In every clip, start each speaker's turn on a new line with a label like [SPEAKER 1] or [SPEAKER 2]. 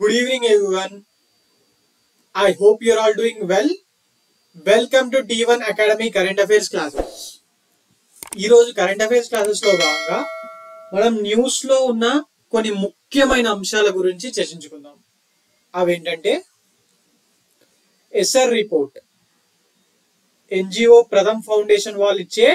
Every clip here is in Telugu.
[SPEAKER 1] Good evening, everyone. I hope you're all doing well. Welcome to T1 Academy Current Affairs classes. ఈ రోజు కరెంట్ అఫైర్స్ క్లాసెస్ లో భాగంగా మనం న్యూస్ లో ఉన్న కొన్ని ముఖ్యమైన అంశాల గురించి చర్చించుకుందాం. అవేంటంటే SR report, NGO Pratham foundation వాళ్ళు ఇచ్చే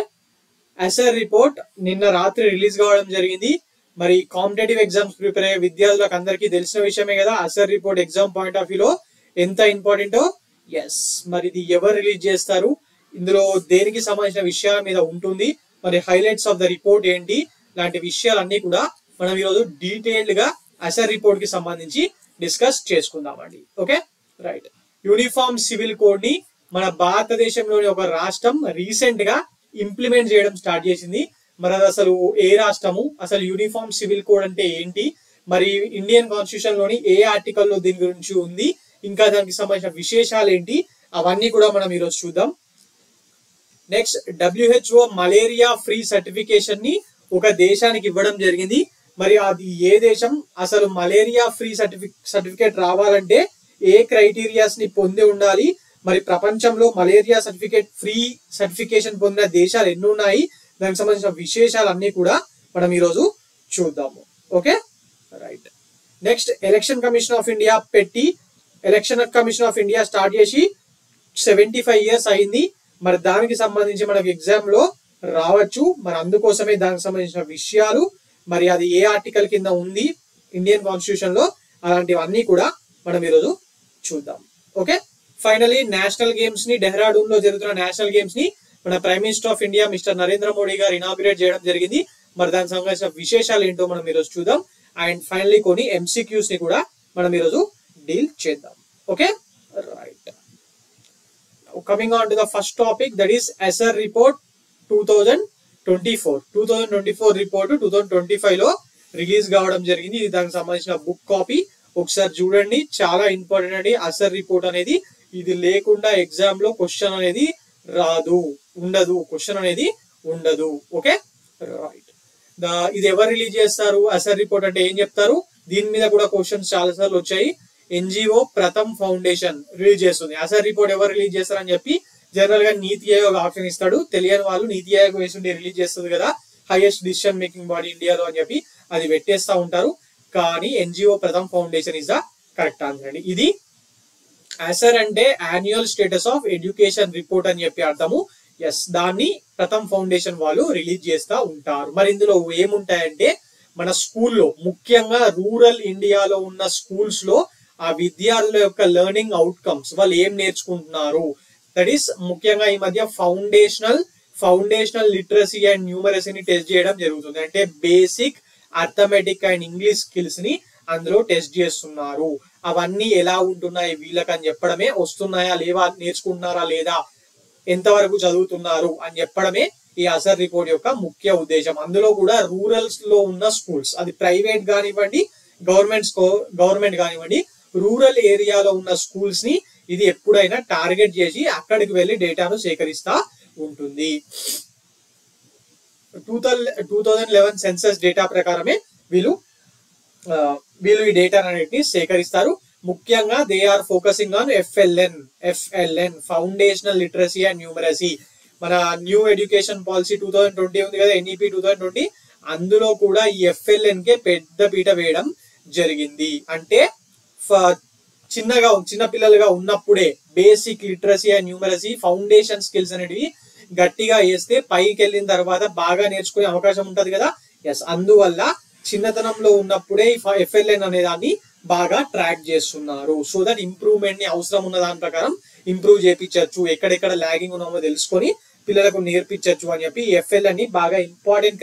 [SPEAKER 1] ఎస్ఆర్ రిపోర్ట్ నిన్న రాత్రి రిలీజ్ కావడం జరిగింది. మరి కాంపిటేటివ్ ఎగ్జామ్స్ ప్రిపేర్ అయ్యే విద్యార్థులకు అందరికీ తెలిసిన విషయమే కదా SR report exam point of వ్యూలో ఎంత ఇంపార్టెంటో. ఎస్, మరి ఇది ఎవరు రిలీజ్ చేస్తారు, ఇందులో దేనికి సంబంధించిన విషయాల మీద ఉంటుంది, మరి హైలైట్స్ ఆఫ్ ద రిపోర్ట్ ఏంటి, లాంటి విషయాలన్నీ కూడా మనం ఈరోజు డీటెయిల్డ్ గా ఎస్ఆర్ రిపోర్ట్ కి సంబంధించి డిస్కస్ చేసుకుందామండి. Okay, right. Uniform civil code ని మన భారతదేశంలోని ఒక రాష్ట్రం రీసెంట్ గా ఇంప్లిమెంట్ చేయడం స్టార్ట్ చేసింది. మరి అది అసలు ఏ రాష్ట్రము, అసలు యూనిఫామ్ సివిల్ కోడ్ అంటే ఏంటి, మరి ఇండియన్ కాన్స్టిట్యూషన్ లోని ఏ ఆర్టికల్ లో దీని గురించి ఉంది, ఇంకా దానికి సంబంధించిన విశేషాలు ఏంటి, అవన్నీ కూడా మనం ఈరోజు చూద్దాం. Next, WHO malaria free certification ని ఒక దేశానికి ఇవ్వడం జరిగింది. మరి అది ఏ దేశం, అసలు మలేరియా ఫ్రీ సర్టిఫికేట్ రావాలంటే ఏ క్రైటీరియాస్ ని పొంది ఉండాలి, మరి ప్రపంచంలో మలేరియా ఫ్రీ సర్టిఫికేషన్ పొందిన దేశాలు ఎన్ని ఉన్నాయి, దానికి సంబంధించిన విశేషాలన్నీ కూడా మనం ఈరోజు చూద్దాము. Okay, right. Next, election commission of India పెట్టి election commission of India start చేసి 75 years అయింది. మరి దానికి సంబంధించి మనకి ఎగ్జామ్ లో రావచ్చు. మరి అందుకోసమే దానికి సంబంధించిన విషయాలు, మరి అది ఏ ఆర్టికల్ కింద ఉంది ఇండియన్ కాన్స్టిట్యూషన్ లో, అలాంటివన్నీ కూడా మనం ఈరోజు చూద్దాం. ఓకే, ఫైనలీ నేషనల్ గేమ్స్ ని, డెహ్రాడూన్ లో జరుగుతున్న నేషనల్ గేమ్స్ ని మన prime minister of India mister Narendra Modi గారు ఇనాగ్రేట్ చేయడం జరిగింది. మరి దానికి సంబంధించిన విశేషాలు ఏంటో మనం ఈరోజు చూద్దాం. అండ్ ఫైనలీ కొన్ని MCQs ని కూడా మనం ఈరోజు డీల్ చేద్దాం. Okay, right. Coming on to the first topic, that is SR report 2024 report 2025 లో రిలీజ్ కావడం జరిగింది. ఇది దానికి సంబంధించిన బుక్ కాపీ ఒకసారి చూడండి, చాలా ఇంపార్టెంట్ అండి. ఎస్ఆర్ రిపోర్ట్ అనేది ఇది లేకుండా ఎగ్జామ్ లో క్వశ్చన్ అనేది ఉండదు. Okay, right. ఇది ఎవరు రిలీజ్ చేస్తారు, ఎస్ఆర్ రిపోర్ట్ అంటే ఏం చెప్తారు, దీని మీద కూడా క్వశ్చన్స్ చాలా సార్లు వచ్చాయి. ఎన్జిఓ ప్రథమ్ ఫౌండేషన్ రిలీజ్ చేస్తుంది. ఎస్ఆర్ రిపోర్ట్ ఎవరు రిలీజ్ చేస్తారని చెప్పి జనరల్ గా నీతి ఆయోగ్ ఆప్షన్ ఇస్తాడు. తెలియని వాళ్ళు నీతి ఆయోగ్ వేసి రిలీజ్ చేస్తుంది కదా, హైయెస్ట్ డిసిషన్ మేకింగ్ బాడీ ఇండియాలో అని చెప్పి అది పెట్టేస్తా ఉంటారు. కానీ NGO Pratham foundation is the correct answer అండి. ఇది ఎస్ఆర్ అంటే annual status of education report అని చెప్పి అర్థము. ఎస్, దాన్ని ప్రథమ్ ఫౌండేషన్ వాళ్ళు రిలీజ్ చేస్తా ఉంటారు. మరి ఇందులో ఏముంటాయంటే మన స్కూల్లో, ముఖ్యంగా రూరల్ ఇండియాలో ఉన్న స్కూల్స్ లో ఆ విద్యార్థుల యొక్క లెర్నింగ్ అవుట్కమ్స్, వాళ్ళు ఏం నేర్చుకుంటున్నారు, దట్ ఈస్ ముఖ్యంగా ఈ మధ్య ఫౌండేషనల్ లిటరసీ అండ్ న్యూమరసీని టెస్ట్ చేయడం జరుగుతుంది. అంటే basic arithmetic and English skills ని అందులో టెస్ట్ చేస్తున్నారు. అవన్నీ ఎలా ఉంటున్నాయి వీళ్ళకని చెప్పడమే, వస్తున్నాయా లేవా, నేర్చుకుంటున్నారా లేదా, ఎంతవరకు చదువుతున్నారు అని చెప్పడమే ఈ ఎస్ఆర్ రిపోర్ట్ యొక్క ముఖ్య ఉద్దేశం. అందులో కూడా రూరల్స్ లో ఉన్న స్కూల్స్, అది ప్రైవేట్ కానివ్వండి, గవర్నమెంట్ కానివ్వండి, రూరల్ ఏరియాలో ఉన్న స్కూల్స్ ని ఇది ఎప్పుడైనా టార్గెట్ చేసి అక్కడికి వెళ్లి డేటాను సేకరిస్తా ఉంటుంది. 2011 సెన్సస్ డేటా ప్రకారమే వీళ్ళు ఈ డేటా అన్నిటిని సేకరిస్తారు. ముఖ్యంగా they are focusing on FLN foundational literacy and numeracy. మన న్యూ ఎడ్యుకేషన్ పాలసీ 2020 ఉంది కదా, NEP 2020, అందులో కూడా ఈ FLN కే పెద్ద పీట వేయడం జరిగింది. అంటే చిన్న పిల్లలుగా ఉన్నప్పుడే basic literacy and numeracy foundation skills అనేటివి గట్టిగా వేస్తే పైకి వెళ్ళిన తర్వాత బాగా నేర్చుకునే అవకాశం ఉంటది కదా. ఎస్, అందువల్ల చిన్నతనంలో ఉన్నప్పుడే FLN అనే దాన్ని బాగా ట్రాక్ చేస్తున్నారు. సో దట్ ఇంప్రూవ్మెంట్ ని అవసరం ఉన్న దాని ప్రకారం ఇంప్రూవ్ చేయించవచ్చు, ఎక్కడెక్కడ లాగింగ్ ఉన్నామో తెలుసుకొని పిల్లలకు నేర్పించవచ్చు అని చెప్పి FLN ని బాగా ఇంపార్టెంట్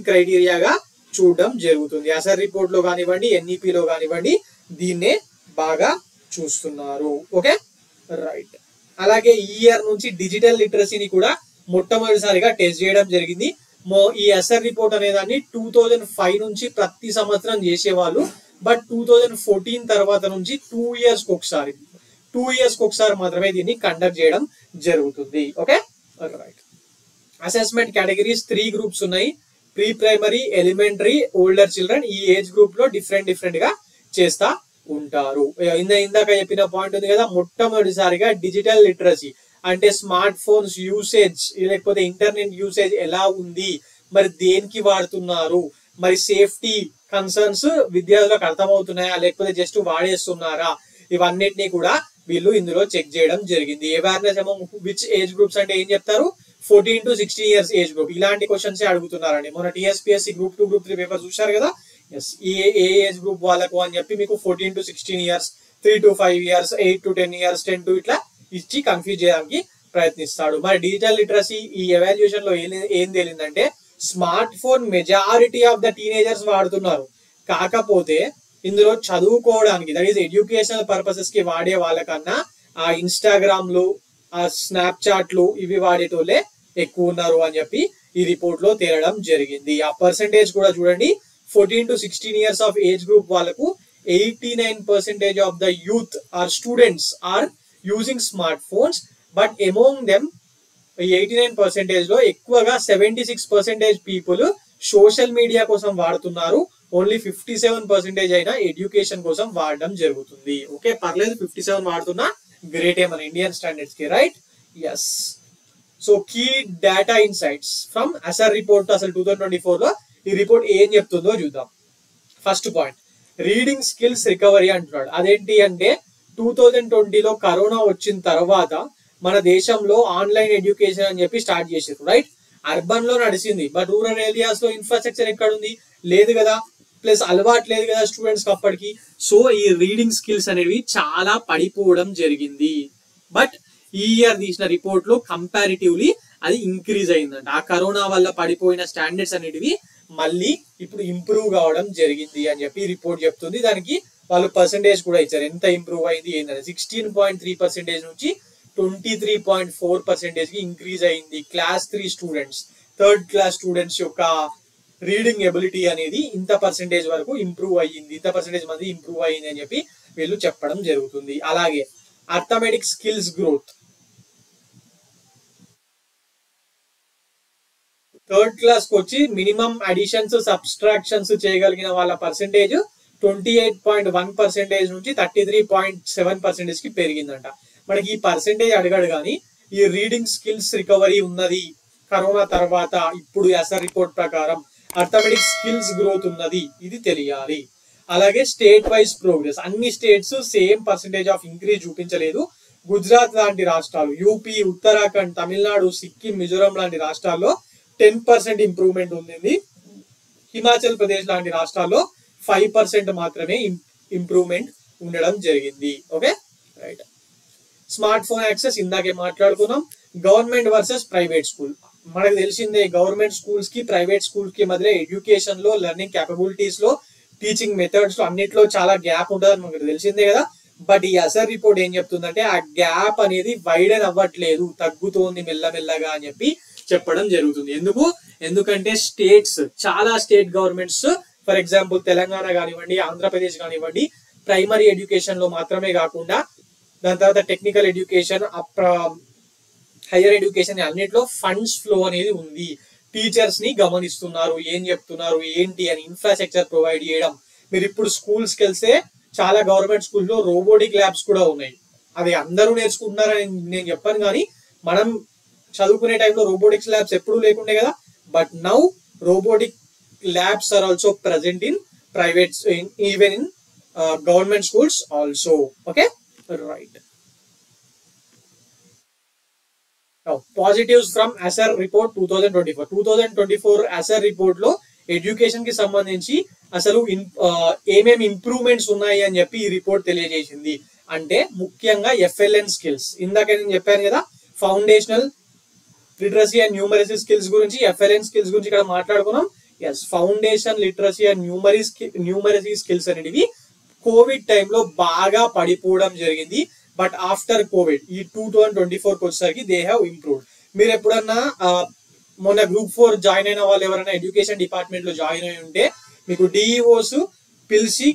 [SPEAKER 1] క్రైటీరియాగా చూడడం జరుగుతుంది. ఎస్ఆర్ రిపోర్ట్ లో కానివ్వండి, NEP లో కానివ్వండి, దీన్నే బాగా చూస్తున్నారు. Okay, right. అలాగే ఈ ఇయర్ నుంచి డిజిటల్ లిటరసీని కూడా మొట్టమొదటిసారిగా టెస్ట్ చేయడం జరిగింది. ఈ ఎస్ఆర్ రిపోర్ట్ అనే దాన్ని 2005 నుంచి ప్రతి సంవత్సరం చేసేవాళ్ళు. బట్ 2014 తర్వాత నుంచి 2 years ఒకసారి మాత్రమే దీన్ని కండక్ట్ చేయడం జరుగుతుంది. Okay, right. Assessment categories 3 groups ఉన్నాయి. Pre primary, elementary, older children ఈ ఏజ్ గ్రూప్ లో డిఫరెంట్ గా చేస్తా ఉంటారు. ఇందాక చెప్పిన పాయింట్ ఉంది కదా, మొట్టమొదటిసారిగా డిజిటల్ లిటరసీ అంటే స్మార్ట్ ఫోన్స్ యూసేజ్ లేకపోతే ఇంటర్నెట్ యూసేజ్ ఎలా ఉంది, మరి దేనికి వాడుతున్నారు, మరి సేఫ్టీ కన్సర్న్స్ విద్యార్థులకు అర్థమవుతున్నాయా లేకపోతే జస్ట్ వాడేస్తున్నారా, ఇవన్నిటిని కూడా వీళ్ళు ఇందులో చెక్ చేయడం జరిగింది. Awareness among which age groups అంటే ఏం చెప్తారు, 14 to 16 years ఏజ్ గ్రూప్. ఇలాంటి క్వశ్చన్స్ అడుగుతున్నారండి. మన టీఎస్పీఎస్సీ గ్రూప్ 2 గ్రూప్ 3 పేపర్ చూశారు కదా, ఏ ఏజ్ గ్రూప్ వాళ్ళకు అని చెప్పి మీకు 14 to 16 years, 3 to 5 years, 8 to 10 years, 10 to ఇట్లా ఇచ్చి కన్ఫ్యూజ్ చేయడానికి ప్రయత్నిస్తాడు. మరి డిజిటల్ లిటరసీ ఈ ఎవాల్యుయేషన్ లో ఏం తేలిందంటే smart phone majority of the teenagers వాడుతున్నారు. కాకపోతే ఇందులో చదువుకోవడానికి దట్ ఈస్ ఎడ్యుకేషనల్ పర్పసెస్ కి వాడే వాళ్ళకన్నా ఆ ఇన్స్టాగ్రామ్లు, ఆ స్నాప్చాట్లు ఇవి వాడేటోళ్ళే ఎక్కువ ఉన్నారు అని చెప్పి ఈ రిపోర్ట్ లో తేలడం జరిగింది. ఆ పర్సెంటేజ్ కూడా చూడండి, 14 to 16 years of age group వాళ్ళకు 89% of the youth are students are using smart phones. But among them 89% లో ఎక్కువగా 76% పీపుల్ సోషల్ మీడియా కోసం వాడుతున్నారు. ఓన్లీ 57% అయినా ఎడ్యుకేషన్ కోసం వాడడం జరుగుతుంది. ఓకే, పర్లేదు, 57 వాడుతున్నా గ్రేటే మన ఇండియన్ స్టాండర్డ్స్ కి, right? Yes. So key data insights from ASER report. అసలు 2024 లో ఈ రిపోర్ట్ ఏం చెప్తుందో చూద్దాం. First point, reading skills recovery అంటున్నాడు. అదేంటి అంటే 2020లో కరోనా వచ్చిన తర్వాత మన దేశంలో ఆన్లైన్ ఎడ్యుకేషన్ అని చెప్పి స్టార్ట్ చేశారు, రైట్? అర్బన్ లో నడిచింది, బట్ రూరల్ ఏరియాస్ లో ఇన్ఫ్రాస్ట్రక్చర్ ఎక్కడ ఉంది, లేదు కదా, ప్లస్ అలవాటు లేదు కదా స్టూడెంట్స్ అప్పటికి. సో ఈ రీడింగ్ స్కిల్స్ అనేవి చాలా పడిపోవడం జరిగింది. బట్ ఈ ఇయర్ తీసిన రిపోర్ట్ లో కంపారిటివ్లీ అది ఇంక్రీజ్ అయిందంట. ఆ కరోనా వల్ల పడిపోయిన స్టాండర్డ్స్ అనేటివి మళ్ళీ ఇప్పుడు ఇంప్రూవ్ కావడం జరిగింది అని చెప్పి రిపోర్ట్ చెప్తుంది. దానికి వాళ్ళు పర్సెంటేజ్ కూడా ఇచ్చారు, ఎంత ఇంప్రూవ్ అయింది ఏంటంటే 16.3% నుంచి 23.4% కి ఇంక్రీజ్ అయింది. Class 3 students, third class students యొక్క రీడింగ్ ఎబిలిటీ అనేది ఇంత పర్సెంటేజ్ వరకు ఇంప్రూవ్ అయ్యింది, ఇంత పర్సెంటేజ్ మంది ఇంప్రూవ్ అయ్యింది అని చెప్పి వీళ్ళు చెప్పడం జరుగుతుంది. అలాగే arithmetic skills growth, third class కి వచ్చి మినిమం అడిషన్స్, సబ్స్ట్రాక్షన్స్ చేయగలిగిన వాళ్ళ పర్సెంటేజ్ 28.1% నుంచి 33.7% కి పెరిగిందంట. మనకి ఈ పర్సెంటేజ్ అడగడు కానీ ఈ రీడింగ్ స్కిల్స్ రికవరీ ఉన్నది కరోనా తర్వాత, ఇప్పుడు అసర్ రిపోర్ట్ ప్రకారం అర్థమెటిక్ స్కిల్స్ గ్రోత్ ఉన్నది, ఇది తెలియాలి. అలాగే స్టేట్ వైజ్ ప్రోగ్రెస్, అన్ని states same percentage of increase చూపించలేదు. గుజరాత్ లాంటి రాష్ట్రాలు, యూపీ, ఉత్తరాఖండ్, తమిళనాడు, సిక్కిం, మిజోరాం లాంటి రాష్ట్రాల్లో 10% ఇంప్రూవ్మెంట్ ఉంది. హిమాచల్ ప్రదేశ్ లాంటి రాష్ట్రాల్లో 5% మాత్రమే ఇంప్రూవ్మెంట్ ఉండడం జరిగింది. Okay, right. Smart phone access ఇందాకే మాట్లాడుకున్నాం. గవర్నమెంట్ వర్సెస్ ప్రైవేట్ స్కూల్, మనకు తెలిసిందే గవర్నమెంట్ స్కూల్స్ కి ప్రైవేట్ స్కూల్స్ కి మధ్య ఎడ్యుకేషన్ లో, లెర్నింగ్ క్యాపబిలిటీస్ లో, టీచింగ్ మెథడ్స్ లో అన్నిట్లో చాలా గ్యాప్ ఉంటుంది మనకు తెలిసిందే కదా. బట్ ఈ అసర్ రిపోర్ట్ ఏం చెప్తుందంటే ఆ గ్యాప్ అనేది వైడెన్ అవ్వట్లేదు, తగ్గుతోంది మెల్లమెల్లగా అని చెప్పి చెప్పడం జరుగుతుంది. ఎందుకంటే స్టేట్స్, చాలా state governments, for example Telangana కానివ్వండి, ఆంధ్రప్రదేశ్ కానివ్వండి, ప్రైమరీ ఎడ్యుకేషన్ లో మాత్రమే కాకుండా దాని తర్వాత టెక్నికల్ ఎడ్యుకేషన్, హైయర్ ఎడ్యుకేషన్ అన్నిట్లో ఫండ్స్ ఫ్లో అనేది ఉంది. టీచర్స్ ని గమనిస్తున్నారు, ఏం చెప్తున్నారు ఏంటి అని ఇన్ఫ్రాస్ట్రక్చర్ ప్రొవైడ్ చేయడం. మీరు ఇప్పుడు స్కూల్స్ కి వెళ్తే చాలా గవర్నమెంట్ స్కూల్లో రోబోటిక్ ల్యాబ్స్ కూడా ఉన్నాయి. అది అందరూ నేర్చుకుంటున్నారని నేను చెప్పాను, కానీ మనం చదువుకునే టైంలో రోబోటిక్స్ ల్యాబ్స్ ఎప్పుడు లేకుండే కదా. But now robotic labs are also present in private, even in government schools also. Okay, right. Positives from ASER report 2024 ASER report లో ఎడ్యుకేషన్ కి సంబంధించి అసలు ఏమేమి ఇంప్రూవ్మెంట్స్ ఉన్నాయి అని చెప్పి ఈ రిపోర్ట్ తెలియజేసింది. అంటే ముఖ్యంగా FLN స్కిల్స్, ఇందాక నేను చెప్పాను కదా foundational literacy and numeracy skills గురించి, FLN స్కిల్స్ గురించి ఇక్కడ మాట్లాడుకున్నాం. Yes, foundation literacy and numeracy skills అనేవి కోవిడ్ టైంలో బాగా పడిపోవడం జరిగింది. బట్ ఆఫ్టర్ కోవిడ్ ఈ 2024 వచ్చేసరికి దే హ్యావ్ ఇంప్రూవ్డ్. మీరు ఎప్పుడన్నా మొన్న గ్రూప్ 4 జాయిన్ అయిన వాళ్ళు ఎవరైనా ఎడ్యుకేషన్ డిపార్ట్మెంట్ లో జాయిన్ అయి ఉంటే మీకు డిఈఓస్ పిలిచి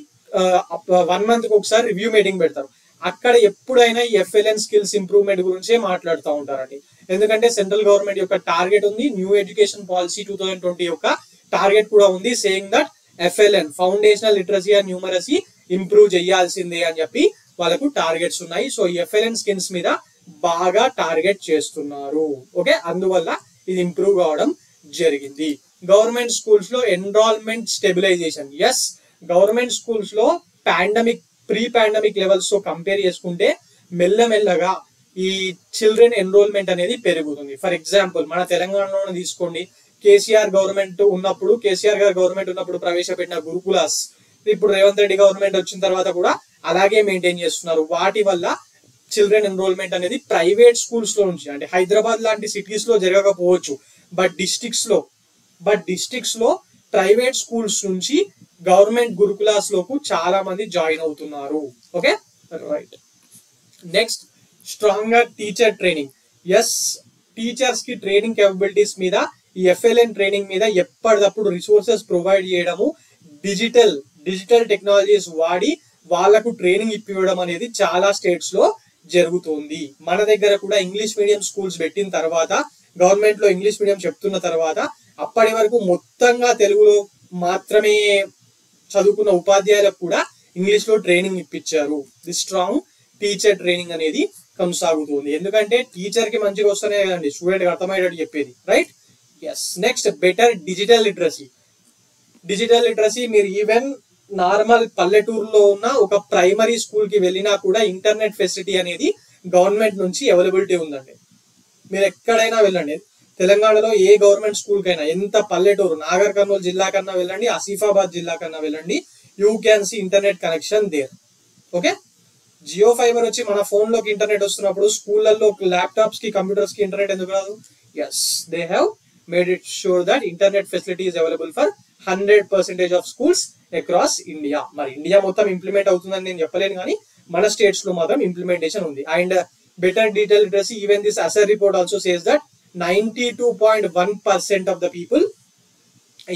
[SPEAKER 1] 1 month కి ఒకసారి రివ్యూ మీటింగ్ పెడతారు. అక్కడ ఎప్పుడైనా ఈ FLN స్కిల్స్ ఇంప్రూవ్మెంట్ గురించే మాట్లాడుతూ ఉంటారండి. ఎందుకంటే సెంట్రల్ గవర్నమెంట్ యొక్క టార్గెట్ ఉంది, న్యూ ఎడ్యుకేషన్ పాలసీ 2020 యొక్క టార్గెట్ కూడా ఉంది, saying that FLN foundational literacy and numeracy improve చేయాల్సిందే అని చెప్పి వాళ్ళకు టార్గెట్స్ ఉన్నాయి. సో ఈ FLN స్కిల్స్ మీద బాగా టార్గెట్ చేస్తున్నారు. ఓకే, అందువల్ల ఇది ఇంప్రూవ్ కావడం జరిగింది. గవర్నమెంట్ స్కూల్స్ లో enrolment stabilisation. Yes, government schools లో ప్రీ పాండమిక్ లెవెల్స్ తో కంపేర్ చేసుకుంటే మెల్లమెల్లగా ఈ చిల్డ్రన్ ఎన్రోల్మెంట్ అనేది పెరుగుతుంది. ఫర్ ఎగ్జాంపుల్ మన తెలంగాణలో తీసుకోండి, కేసీఆర్ గారు గవర్నమెంట్ ఉన్నప్పుడు ప్రవేశపెట్టిన గురుకులాస్ ఇప్పుడు రేవంత్ రెడ్డి గవర్నమెంట్ వచ్చిన తర్వాత కూడా అలాగే మెయింటైన్ చేస్తున్నారు. వాటి వల్ల చిల్డ్రన్ ఎన్రోల్మెంట్ అనేది ప్రైవేట్ స్కూల్స్ లో నుంచి, అంటే హైదరాబాద్ లాంటి సిటీస్ లో జరగకపోవచ్చు, బట్ డిస్ట్రిక్ట్స్ లో ప్రైవేట్ స్కూల్స్ నుంచి గవర్నమెంట్ గురుకులాస్ లోకు చాలా మంది జాయిన్ అవుతున్నారు. Okay, right. Next, stronger teacher training. Yes, teachers కి ట్రైనింగ్ కేపబిలిటీస్ మీద ఈ FLN ట్రైనింగ్ మీద ఎప్పటికప్పుడు రిసోర్సెస్ ప్రొవైడ్ చేయడము, డిజిటల్ టెక్నాలజీస్ వాడి వాళ్లకు ట్రైనింగ్ ఇప్పివ్వడం అనేది చాలా స్టేట్స్ లో జరుగుతుంది. మన దగ్గర కూడా ఇంగ్లీష్ మీడియం స్కూల్స్ పెట్టిన తర్వాత, గవర్నమెంట్ లో ఇంగ్లీష్ మీడియం చెప్తున్న తర్వాత అప్పటి వరకు మొత్తంగా తెలుగులో మాత్రమే చదువుకున్న ఉపాధ్యాయులకు కూడా ఇంగ్లీష్ లో ట్రైనింగ్ ఇప్పించారు. ది స్ట్రాంగ్ టీచర్ ట్రైనింగ్ అనేది కొనసాగుతుంది. ఎందుకంటే టీచర్ కి మంచిగా వస్తేనే కదండి స్టూడెంట్ కి అర్థమయ్యేటట్టు చెప్పేది, right? Yes. Next, better digital literacy. మీరు ఈవెన్ నార్మల్ పల్లెటూరులో ఉన్న ఒక ప్రైమరీ స్కూల్ కి వెళ్ళినా కూడా ఇంటర్నెట్ ఫెసిలిటీ అనేది గవర్నమెంట్ నుంచి అవైలబిలిటీ ఉందండి. మీరు ఎక్కడైనా వెళ్ళండి, తెలంగాణలో ఏ గవర్నమెంట్ స్కూల్ కైనా, ఎంత పల్లెటూరు, నాగర్ కర్నూలు జిల్లా కన్నా వెళ్ళండి, ఆసిఫాబాద్ జిల్లా కన్నా వెళ్ళండి, you can see internet connection there. Okay, Jio fibre వచ్చి మన ఫోన్ లోకి ఇంటర్నెట్ వస్తున్నప్పుడు స్కూళ్ళల్లో ల్యాప్టాప్స్ కి కంప్యూటర్స్ కి ఇంటర్నెట్ ఎందుకు రాదు? Yes, they have made it sure that internet facility is available for 100% of schools across India. మరి ఇండియా మొత్తం ఇంప్లిమెంట్ అవుతుందని నేను చెప్పలేను, కానీ మన స్టేట్స్ లో మాత్రం ఇంప్లిమెంటేషన్ ఉంది. And better digital literacy, even this ASER report also says that 92.1% of the people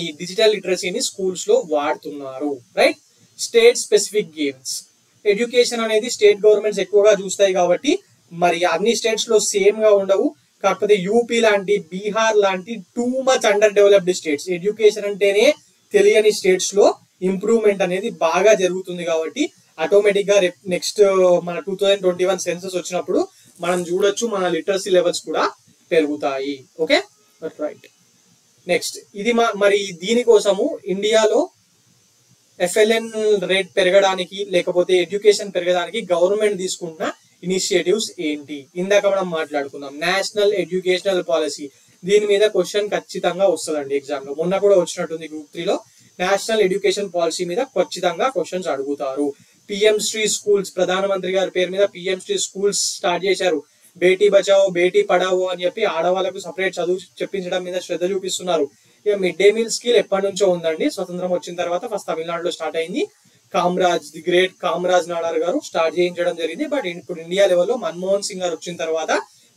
[SPEAKER 1] ఈ డిజిటల్ లిటరసీని స్కూల్స్ లో వాడుతున్నారు, right? State specific games. Education అనేది స్టేట్ గవర్నమెంట్స్ ఎక్కువగా చూస్తాయి కాబట్టి మరి అన్ని స్టేట్స్ లో సేమ్ గా ఉండవు. కాకపోతే యూపీ లాంటి, బీహార్ లాంటి too much under developed states, education అంటేనే తెలియని స్టేట్స్ లో ఇంప్రూవ్మెంట్ అనేది బాగా జరుగుతుంది. కాబట్టి ఆటోమేటిక్ గా నెక్స్ట్ మన 2021 సెన్సస్ వచ్చినప్పుడు మనం చూడొచ్చు మన లిటరసీ లెవెల్స్ కూడా పెరుగుతాయి. Okay, right. నెక్స్ట్, ఇది మరి దీనికోసము ఇండియాలో FLN రేట్ పెరగడానికి లేకపోతే ఎడ్యుకేషన్ పెరగడానికి గవర్నమెంట్ తీసుకుంటున్న ఇనిషియేటివ్స్ ఏంటి? ఇందాక మనం మాట్లాడుకున్నాం నేషనల్ ఎడ్యుకేషనల్ పాలసీ. దీని మీద క్వశ్చన్ ఖచ్చితంగా వస్తుందండి ఎగ్జామ్ లో. మొన్న కూడా వచ్చినట్టుంది గ్రూప్ 3 లో. నేషనల్ ఎడ్యుకేషన్ పాలసీ మీద ఖచ్చితంగా క్వశ్చన్స్ అడుగుతారు. PM శ్రీ స్కూల్స్, ప్రధానమంత్రి గారి పేరు మీద PM శ్రీ స్కూల్స్ స్టార్ట్ చేశారు. బేటీ బచావో బేటీ పడావో అని చెప్పి ఆడవాళ్ళకు సపరేట్ చదువు చెప్పించడం మీద శ్రద్ధ చూపిస్తున్నారు. ఇక మిడ్ డే మీల్ స్కీమ్ ఎప్పటి నుంచో ఉందండి. స్వతంత్రం వచ్చిన తర్వాత ఫస్ట్ తమిళనాడులో స్టార్ట్ అయింది. ది గ్రేట్ కామరాజ్ నాడార్ గారు స్టార్ట్ చేయించడం జరిగింది. బట్ ఇప్పుడు ఇండియా లెవెల్లో మన్మోహన్ సింగ్ గారు వచ్చిన తర్వాత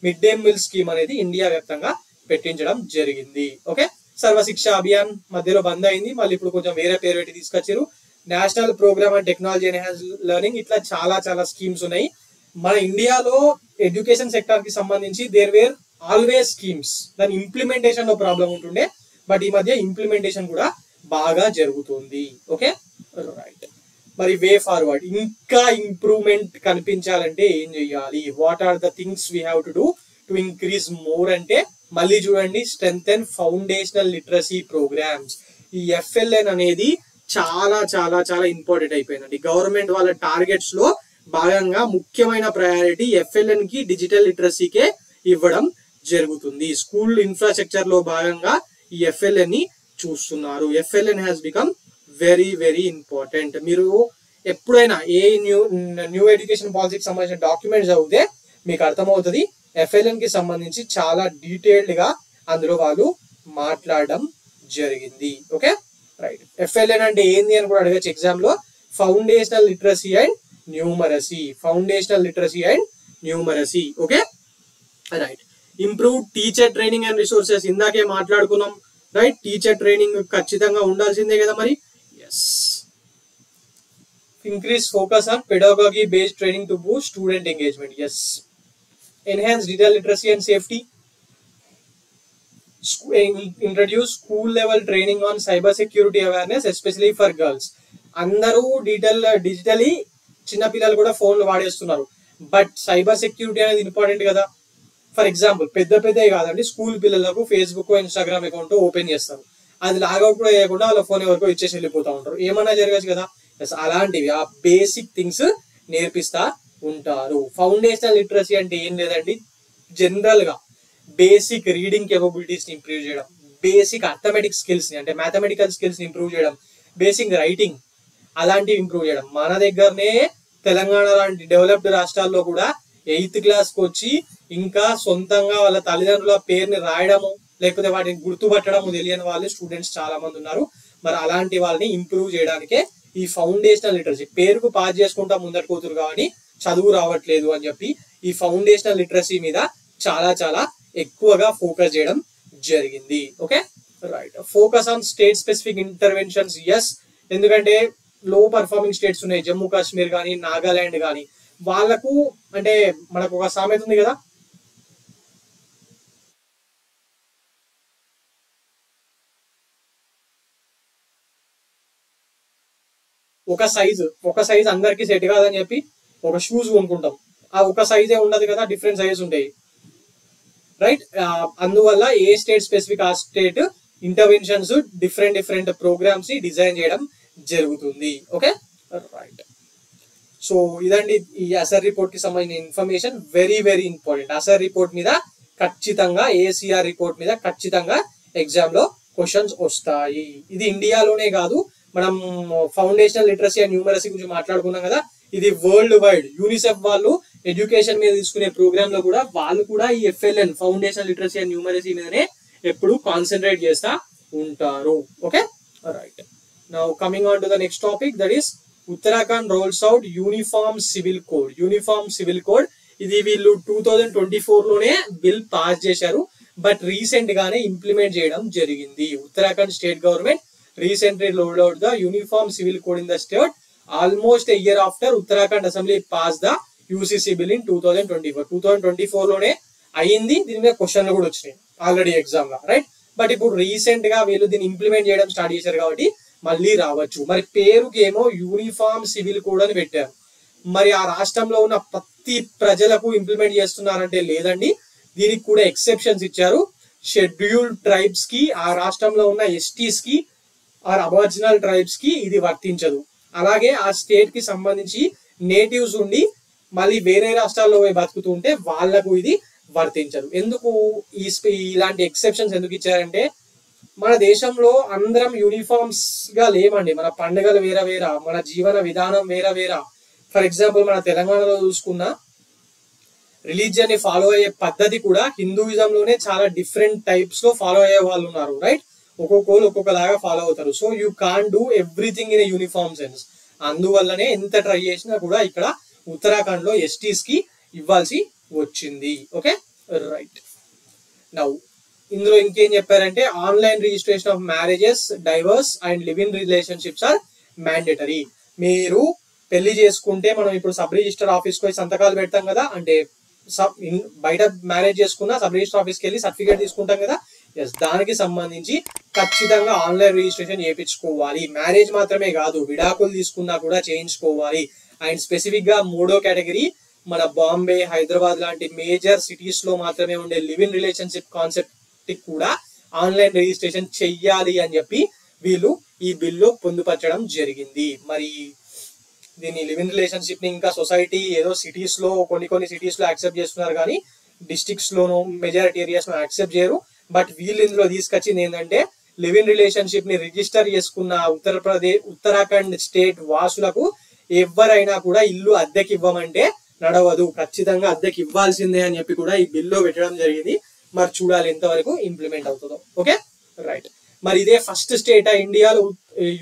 [SPEAKER 1] మిడ్ డే మీల్ స్కీమ్ అనేది ఇండియా వ్యాప్తంగా పెట్టించడం జరిగింది. ఓకే, సర్వశిక్ష అభియాన్ మధ్యలో బంద్ అయింది, మళ్ళీ ఇప్పుడు కొంచెం వేరే పేరు పెట్టి తీసుకొచ్చారు. National programme and technology enhance learning, ఇట్లా చాలా స్కీమ్స్ ఉన్నాయి. మన ఇండియాలో ఎడ్యుకేషన్ సెక్టర్ కి సంబంధించి దేర్ వేర్ ఆల్వేస్ స్కీమ్స్, దాని ఇంప్లిమెంటేషన్ లో ప్రాబ్లం ఉంటుండే. బట్ ఈ మధ్య ఇంప్లిమెంటేషన్ కూడా బాగా జరుగుతుంది. Okay, right. మరి వే ఫార్వర్డ్, ఇంకా ఇంప్రూవ్మెంట్ కనిపించాలంటే ఏం చెయ్యాలి? What are the things we have to do to increase more అంటే మళ్ళీ చూడండి, స్ట్రెంగ్తెన్ ఫౌండేషనల్ లిటరసీ ప్రోగ్రామ్స్. ఈ FLN అనేది చాలా ఇంపార్టెంట్ అయిపోయిందండి. గవర్నమెంట్ వాళ్ళ టార్గెట్స్ లో భాగంగా ముఖ్యమైన ప్రయారిటీ FLN కి డిజిటల్ లిటరసీకే ఇవ్వడం జరుగుతుంది. స్కూల్ ఇన్ఫ్రాస్ట్రక్చర్ లో భాగంగా ఈ FLN ని చూస్తున్నారు. FLN has become very important. మీరు ఎప్పుడైనా ఏ న్యూ ఎడ్యుకేషన్ పాలసీకి సంబంధించిన డాక్యుమెంట్స్ చదివితే మీకు అర్థమవుతుంది FLN కి సంబంధించి చాలా డీటెయిల్డ్ గా అందులో వాళ్ళు మాట్లాడడం జరిగింది. Okay, right. FLN అంటే ఏంది అని కూడా అడగచ్చు ఎగ్జామ్ లో. Foundational literacy and numeracy. Okay, right. Improve teacher training and resources, ఇందాకే మాట్లాడుకున్నాం, రైట్? టీచర్ ట్రైనింగ్ ఖచ్చితంగా ఉండాల్సిందే కదా మరి. Yes. Increase focus on pedagogy based training to boost student engagement. Yes. Enhance digital literacy and safety. Introduce school level training on cyber security awareness especially for girls. అందరూ డిజిటలీ చిన్నపిల్లలు కూడా ఫోన్లు వాడేస్తున్నారు, బట్ సైబర్ సెక్యూరిటీ అనేది ఇంపార్టెంట్ కదా. ఫర్ ఎగ్జాంపుల్ పెద్దవి కాదండి, స్కూల్ పిల్లలకు ఫేస్బుక్ ఇన్స్టాగ్రామ్ అకౌంట్ ఓపెన్ చేస్తారు, అది లాగౌట్ కూడా చేయకుండా వాళ్ళ ఫోన్ ఎవరికో ఇచ్చేసి వెళ్ళిపోతూ ఉంటారు, ఏమన్నా జరగచ్చు కదా. అలాంటివి ఆ బేసిక్ థింగ్స్ నేర్పిస్తా ఉంటారు. ఫౌండేషనల్ లిటరసీ అంటే ఏం లేదండి, జనరల్ గా బేసిక్ రీడింగ్ కేపబిలిటీస్ ని ఇంప్రూవ్ చేయడం, బేసిక్ అర్థమెటిక్ స్కిల్స్ ని అంటే మ్యాథమెటికల్ స్కిల్స్ ని ఇంప్రూవ్ చేయడం, బేసిక్ రైటింగ్ అలాంటివి ఇంప్రూవ్ చేయడం. మన దగ్గరనే తెలంగాణ లాంటి డెవలప్డ్ రాష్ట్రాల్లో కూడా 8th క్లాస్కి వచ్చి ఇంకా సొంతంగా వాళ్ళ తల్లిదండ్రుల పేరుని రాయడము లేకపోతే వాటిని గుర్తుపట్టడము తెలియని వాళ్ళు స్టూడెంట్స్ చాలా మంది ఉన్నారు. మరి అలాంటి వాళ్ళని ఇంప్రూవ్ చేయడానికే ఈ ఫౌండేషనల్ లిటరసీ, పేరుకు పాస్ చేసుకుంటా ముందట కూతురు కానీ చదువు రావట్లేదు అని చెప్పి ఈ ఫౌండేషనల్ లిటరసీ మీద చాలా చాలా ఎక్కువగా ఫోకస్ చేయడం జరిగింది. Okay right. Focus on state specific interventions, yes, ఎందుకంటే లో పర్ఫార్మింగ్ స్టేట్స్ ఉన్నాయి, జమ్మూ కాశ్మీర్ కానీ నాగాలాండ్ కానీ, వాళ్ళకు అంటే మనకు ఒక సామెత ఉంది కదా, ఒక సైజ్ అందరికి సెట్ కాదని చెప్పి ఒక షూస్ కొనుక్కుంటాం, ఆ ఒక సైజే ఉండదు కదా, డిఫరెంట్ సైజెస్ ఉంటాయి, రైట్. అందువల్ల ఏ స్టేట్ స్పెసిఫిక్ ఆ స్టేట్ ఇంటర్వెన్షన్స్ డిఫరెంట్ ప్రోగ్రామ్స్ ని డిజైన్ చేయడం జరుగుతుంది. Okay right. సో ఇదండి ఈ అసర్ రిపోర్ట్ కి సంబంధించిన ఇన్ఫర్మేషన్, వెరీ ఇంపార్టెంట్. అసర్ రిపోర్ట్ మీద ఖచ్చితంగా, ఏసీఆర్ రిపోర్ట్ మీద ఖచ్చితంగా ఎగ్జామ్ లో క్వశ్చన్స్ వస్తాయి. ఇది ఇండియాలోనే కాదు, మనం ఫౌండేషనల్ లిటరసీ అండ్ న్యూమరసీ గురించి మాట్లాడుకున్నాం కదా, ఇది వరల్డ్ వైడ్. యూనిసెఫ్ వాళ్ళు ఎడ్యుకేషన్ మీద తీసుకునే ప్రోగ్రామ్ లో కూడా వాళ్ళు కూడా ఈ FLN foundational literacy and numeracy మీదనే ఎప్పుడు కాన్సన్ట్రేట్ చేస్తా ఉంటారు. Okay right. Now coming on to the next topic, that is Uttarakhand rolls out uniform civil code. Uniform civil code ఇది వీళ్ళు 2024 లోనే బిల్ పాస్ చేశారు, బట్ రీసెంట్ గానే ఇంప్లిమెంట్ చేయడం జరిగింది. Uttarakhand state government recently rolled out the uniform civil code in the state almost a year after Uttarakhand Assembly passed the UCC bill in 2024. 2024 లోనే అయింది, దీని మీద క్వశ్చన్లు కూడా వచ్చినాయి ఆల్రెడీ ఎగ్జామ్ గా, రైట్. బట్ ఇప్పుడు రీసెంట్ గా వీళ్ళు దీన్ని ఇంప్లిమెంట్ చేయడం స్టార్ట్ చేశారు కాబట్టి మళ్ళీ రావచ్చు. మరి పేరుకి ఏమో యూనిఫామ్ సివిల్ కోడ్ అని పెట్టారు, మరి ఆ రాష్ట్రంలో ఉన్న ప్రతి ప్రజలకు ఇంప్లిమెంట్ చేస్తున్నారంటే లేదండి, దీనికి కూడా ఎక్సెప్షన్స్ ఇచ్చారు. షెడ్యూల్డ్ ట్రైబ్స్ కి, ఆ రాష్ట్రంలో ఉన్న STs కి ఆర్ అబార్జినల్ ట్రైబ్స్ కి ఇది వర్తించదు. అలాగే ఆ స్టేట్ కి సంబంధించి నేటివ్స్ ఉండి మళ్ళీ వేరే రాష్ట్రాల్లో బతుకుతూ ఉంటే వాళ్లకు ఇది వర్తించదు. ఎందుకు ఇలాంటి ఎక్సెప్షన్స్ ఎందుకు ఇచ్చారంటే, మన దేశంలో అందరం యూనిఫామ్స్ గా లేమండి, మన పండుగలు వేరే, మన జీవన విధానం వేరే. ఫర్ ఎగ్జాంపుల్ మన తెలంగాణలో చూసుకున్న రిలీజియన్ ని ఫాలో అయ్యే పద్ధతి కూడా హిందూయిజం లోనే చాలా డిఫరెంట్ టైప్స్ లో ఫాలో అయ్యే వాళ్ళు ఉన్నారు, రైట్. ఒక్కొక్కరు ఒక్కొక్కలాగా ఫాలో అవుతారు. So you can do everything in uniform sense. అందువల్లనే ఎంత ట్రై చేసినా కూడా ఇక్కడ ఉత్తరాఖండ్ లో STs కి ఇవ్వాల్సి వచ్చింది. Okay right. నౌ ఇందులో ఇంకేం చెప్పారంటే, online registration of marriages, divorce and live in relationships are mandatory. మీరు పెళ్లి చేసుకుంటే మనం ఇప్పుడు సబ్ రిజిస్టర్ ఆఫీస్ కి సంతకాలు పెడతాం కదా, అంటే బయట మ్యారేజ్ చేసుకున్న సబ్ రిజిస్టర్ ఆఫీస్కి వెళ్ళి సర్టిఫికేట్ తీసుకుంటాం కదా, దానికి సంబంధించి ఖచ్చితంగా ఆన్లైన్ రిజిస్ట్రేషన్ చేయించుకోవాలి. మ్యారేజ్ మాత్రమే కాదు, విడాకులు తీసుకున్నా కూడా చేయించుకోవాలి. అండ్ స్పెసిఫిక్ గా 3వ కేటగిరీ మన బాంబే, హైదరాబాద్ లాంటి మేజర్ సిటీస్ లో మాత్రమే ఉండే లివ్ ఇన్ రిలేషన్షిప్ కాన్సెప్ట్ కూడా ఆన్లైన్ రిజిస్ట్రేషన్ చెయ్యాలి అని చెప్పి వీళ్ళు ఈ బిల్లో పొందుపరచడం జరిగింది. మరి దీని లివ్ ఇన్ రిలేషన్షిప్ ని ఇంకా సొసైటీ ఏదో సిటీస్ లో కొన్ని సిటీస్ లో యాక్సెప్ట్ చేస్తున్నారు కానీ డిస్ట్రిక్ట్స్ లోనూ మెజారిటీ ఏరియాస్ లో యాక్సెప్ట్ చేయరు. బట్ వీళ్ళు ఇందులో తీసుకొచ్చింది ఏంటంటే, లివ్ ఇన్ రిలేషన్షిప్ ని రిజిస్టర్ చేసుకున్న ఉత్తరాఖండ్ స్టేట్ వాసులకు ఎవరైనా కూడా ఇల్లు అద్దెకి ఇవ్వమంటే నడవదు, ఖచ్చితంగా అద్దెకి ఇవ్వాల్సిందే అని చెప్పి కూడా ఈ బిల్లో పెట్టడం జరిగింది. మరి చూడాలి ఎంతవరకు ఇంప్లిమెంట్ అవుతుందో. Okay right. మరి ఇదే ఫస్ట్ స్టేట్ ఇండియాలో